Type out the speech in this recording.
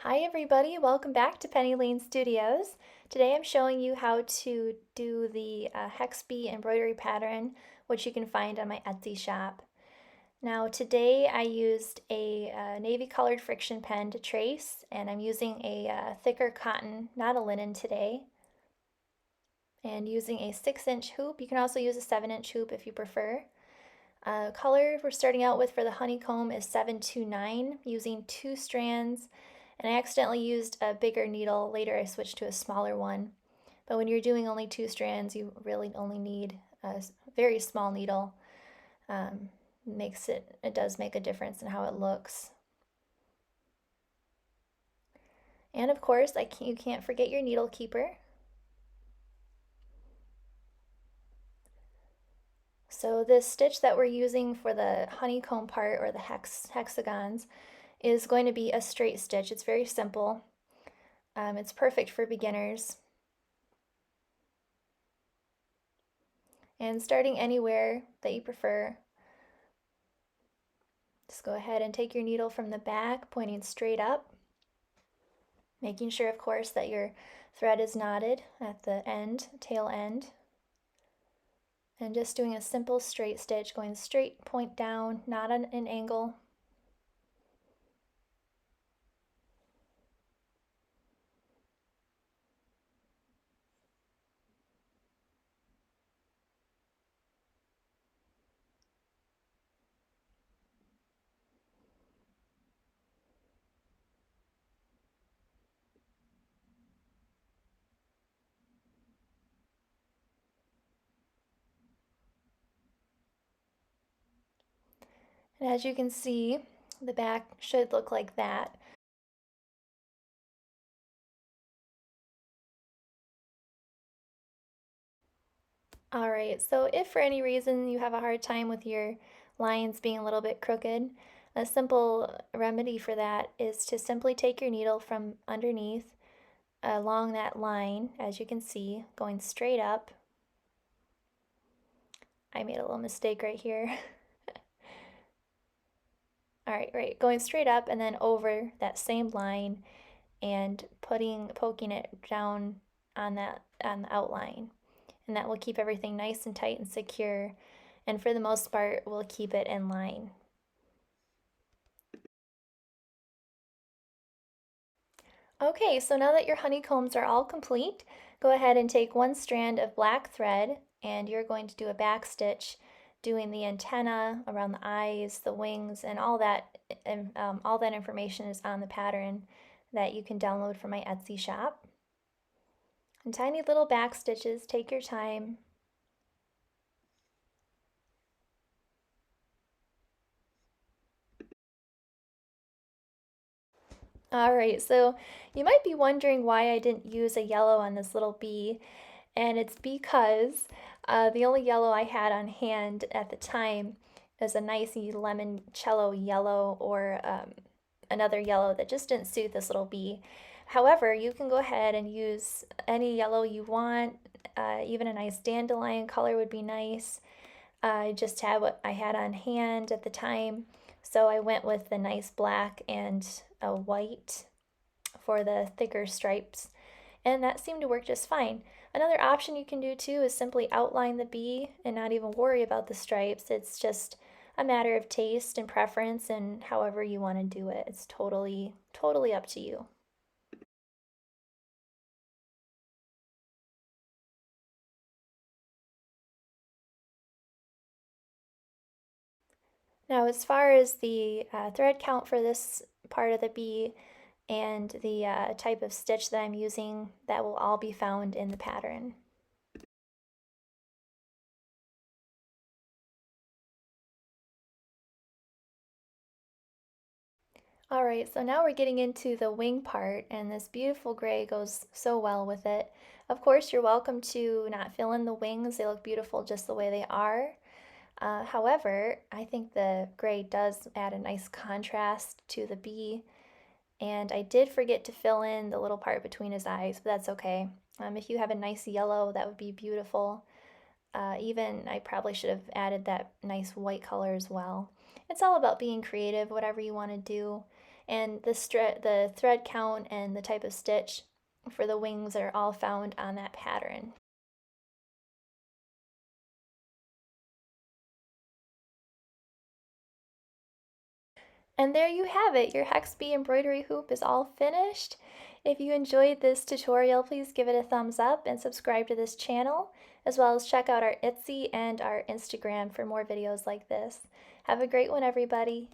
Hi everybody, welcome back to Penny Lane Studios. Today I'm showing you how to do the Hex-Bee embroidery pattern, which you can find on my Etsy shop. Now today I used a navy colored friction pen to trace, and I'm using a thicker cotton, not a linen today, and using a 6-inch hoop. You can also use a 7-inch hoop if you prefer. Color we're starting out with for the honeycomb is 729, using 2 strands. And I accidentally used a bigger needle. Later I switched to a smaller one. But when you're doing only 2 strands, you really only need a very small needle. It does make a difference in how it looks. And of course, you can't forget your needle keeper. So this stitch that we're using for the honeycomb part, or the hexagons, is going to be a straight stitch. It's very simple. It's perfect for beginners. And starting anywhere that you prefer, just go ahead and take your needle from the back, pointing straight up, making sure, of course, that your thread is knotted at the end, tail end, and just doing a simple straight stitch, going straight, point down, not on an angle. And as you can see, the back should look like that. Alright, so if for any reason you have a hard time with your lines being a little bit crooked, a simple remedy for that is to simply take your needle from underneath along that line, as you can see, going straight up. I made a little mistake right here. Alright, right, going straight up and then over that same line and poking it down on the outline. And that will keep everything nice and tight and secure, and for the most part will keep it in line. Okay, so now that your honeycombs are all complete, go ahead and take one strand of black thread, and you're going to do a back stitch doing the antenna around the eyes, the wings, and all that. And all that information is on the pattern that you can download from my Etsy shop. And tiny little back stitches, take your time. Alright, so you might be wondering why I didn't use a yellow on this little bee, and it's because the only yellow I had on hand at the time is a nice limoncello yellow, or another yellow that just didn't suit this little bee. However, you can go ahead and use any yellow you want. Even a nice dandelion color would be nice. I just had what I had on hand at the time, so I went with the nice black and a white for the thicker stripes, and that seemed to work just fine. Another option you can do too is simply outline the bee and not even worry about the stripes. It's just a matter of taste and preference, and however you want to do it. It's totally up to you. Now, as far as the thread count for this part of the bee and the type of stitch that I'm using, that will all be found in the pattern. Alright, so now we're getting into the wing part, and this beautiful gray goes so well with it. Of course, you're welcome to not fill in the wings. They look beautiful just the way they are. However, I think the gray does add a nice contrast to the bee, and I did forget to fill in the little part between his eyes, but that's okay. If you have a nice yellow, that would be beautiful. Even I probably should have added that nice white color as well. It's all about being creative, whatever you want to do. and the thread count and the type of stitch for the wings are all found on that pattern. And there you have it, your Hex-Bee embroidery hoop is all finished. If you enjoyed this tutorial, please give it a thumbs up and subscribe to this channel, as well as check out our Etsy and our Instagram for more videos like this. Have a great one, everybody.